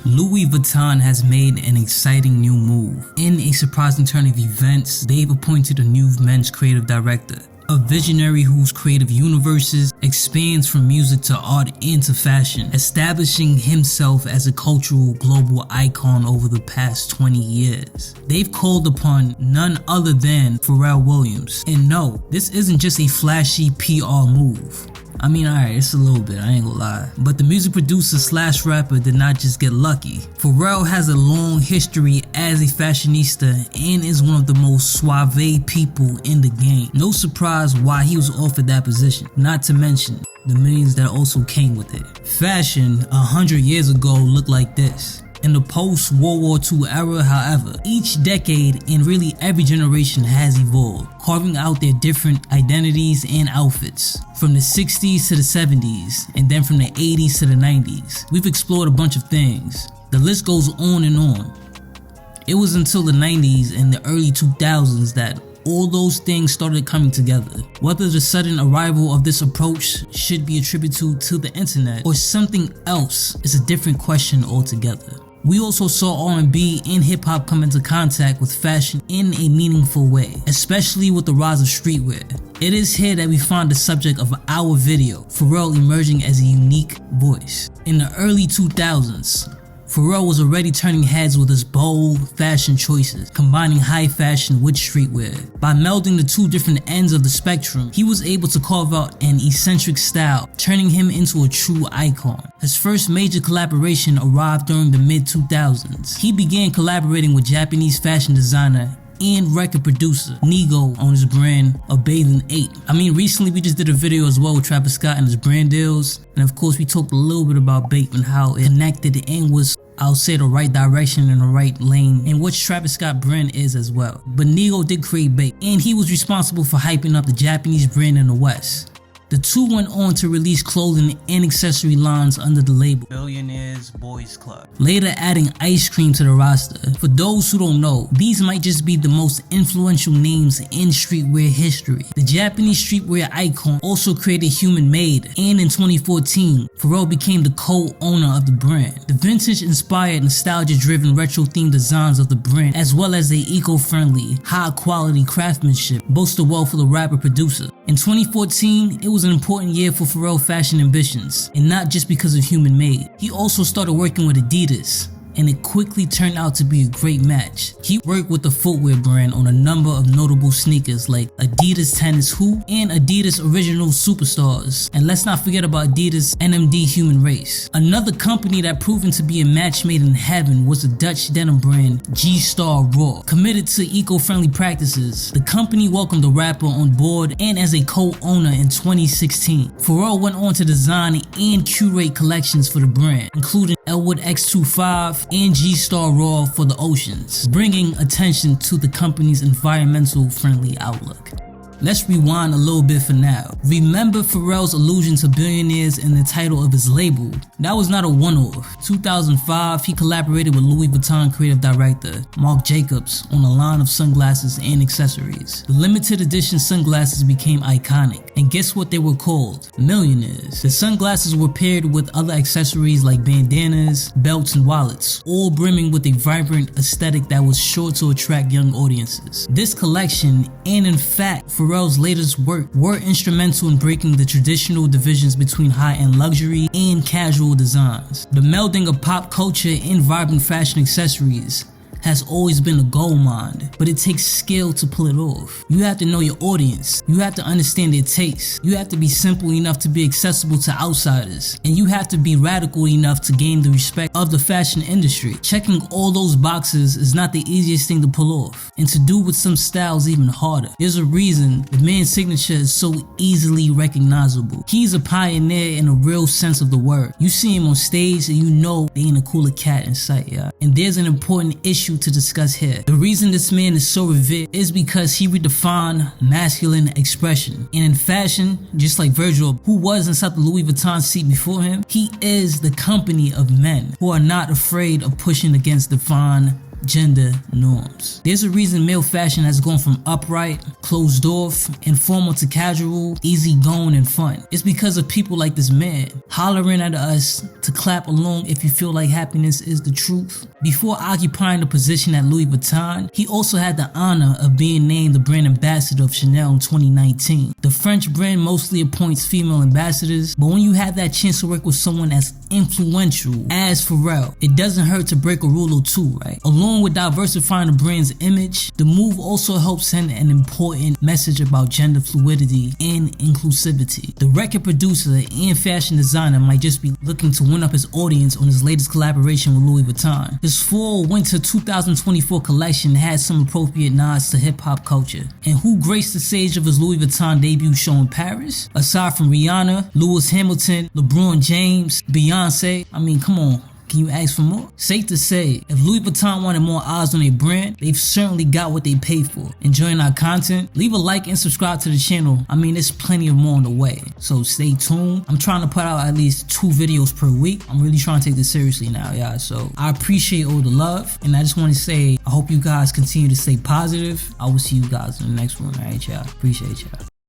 Louis Vuitton has made an exciting new move. In a surprising turn of events, they've appointed a new men's creative director, a visionary whose creative universes expands from music to art and to fashion, establishing himself as a cultural global icon over the past 20 years. They've called upon none other than Pharrell Williams. And no, this isn't just a flashy PR move. I mean, alright, it's a little bit, I ain't gonna lie. But the music producer slash rapper did not just get lucky. Pharrell has a long history as a fashionista and is one of the most suave people in the game. No surprise why he was offered that position, not to mention the millions that also came with it. Fashion 100 years ago looked like this. In the post-World War II era, however, each decade and really every generation has evolved, carving out their different identities and outfits. From the 60s to the 70s, and then from the 80s to the 90s, we've explored a bunch of things. The list goes on and on. It was until the 90s and the early 2000s that all those things started coming together. Whether the sudden arrival of this approach should be attributed to the internet or something else is a different question altogether. We also saw R&B and hip-hop come into contact with fashion in a meaningful way, especially with the rise of streetwear. It is here that we find the subject of our video, Pharrell emerging as a unique voice. In the early 2000s, Pharrell was already turning heads with his bold fashion choices, combining high fashion with streetwear. By melding the two different ends of the spectrum, he was able to carve out an eccentric style, turning him into a true icon. His first major collaboration arrived during the mid-2000s. He began collaborating with Japanese fashion designer and record producer Nigo on his brand of Bathing Ape. I mean, recently we just did a video as well with Travis Scott and his brand deals, and of course we talked a little bit about Bape and how it connected and was, I'll say, the right direction and the right lane in which Travis Scott brand is as well. But Nigo did create Bape, and he was responsible for hyping up the Japanese brand in the West. The two went on to release clothing and accessory lines under the label Billionaire's Boys Club, later adding ice cream to the roster. For those who don't know, these might just be the most influential names in streetwear history. The Japanese streetwear icon also created Human Made, and in 2014, Pharrell became the co-owner of the brand. The vintage-inspired, nostalgia-driven, retro-themed designs of the brand, as well as the eco-friendly, high-quality craftsmanship, boasted well for the rapper-producer. In 2014, it was an important year for Pharrell fashion ambitions, and not just because of Human Made. He also started working with Adidas, and it quickly turned out to be a great match. He worked with the footwear brand on a number of notable sneakers like Adidas Tennis Hoop and Adidas Original Superstars. And let's not forget about Adidas NMD Human Race. Another company that proven to be a match made in heaven was the Dutch denim brand G-Star Raw. Committed to eco-friendly practices, the company welcomed the rapper on board and as a co-owner in 2016. Pharrell went on to design and curate collections for the brand, including Elwood X25 and G-Star Raw for the oceans, bringing attention to the company's environmental friendly outlook. Let's rewind a little bit for now. Remember Pharrell's allusion to billionaires in the title of his label? That was not a one-off. 2005, he collaborated with Louis Vuitton creative director Marc Jacobs on a line of sunglasses and accessories. The limited edition sunglasses became iconic, and guess what they were called? Millionaires. The sunglasses were paired with other accessories like bandanas, belts, and wallets, all brimming with a vibrant aesthetic that was sure to attract young audiences. This collection, and in fact Pharrell's latest work, were instrumental in breaking the traditional divisions between high-end luxury and casual designs. The melding of pop culture and vibrant fashion accessories has always been a gold mine, but it takes skill to pull it off. You have to know your audience, you have to understand their tastes, you have to be simple enough to be accessible to outsiders, and you have to be radical enough to gain the respect of the fashion industry. Checking all those boxes is not the easiest thing to pull off, and to do with some styles even harder. There's a reason the man's signature is so easily recognizable. He's a pioneer in a real sense of the word. You see him on stage and you know they ain't a cooler cat in sight, yeah. And there's an important issue to discuss here. The reason this man is so revered is because he redefined masculine expression. And in fashion, just like Virgil, who was inside the Louis Vuitton seat before him, he is the company of men who are not afraid of pushing against the fine gender norms. There's a reason male fashion has gone from upright, closed off, informal to casual, easygoing and fun. It's because of people like this man, hollering at us to clap along if you feel like happiness is the truth. Before occupying the position at Louis Vuitton, he also had the honor of being named the brand ambassador of Chanel in 2019. The French brand mostly appoints female ambassadors, but when you have that chance to work with someone as influential as Pharrell, it doesn't hurt to break a rule or two, right? Along with diversifying the brand's image, the move also helps send an important message about gender fluidity and inclusivity. The record producer and fashion designer might just be looking to win up his audience on his latest collaboration with Louis Vuitton. His fall/winter 2024 collection had some appropriate nods to hip-hop culture. And who graced the stage of his Louis Vuitton debut show in Paris? Aside from Rihanna, Lewis Hamilton, LeBron James, Beyonce, I mean, come on. Can you ask for more? Safe to say, if Louis Vuitton wanted more eyes on their brand, they've certainly got what they paid for. Enjoying our content? Leave a like and subscribe to the channel. I mean, there's plenty of more on the way, so stay tuned. I'm trying to put out at least 2 videos per week. I'm really trying to take this seriously now, y'all. So I appreciate all the love, and I just want to say, I hope you guys continue to stay positive. I will see you guys in the next one, alright, y'all? Appreciate y'all.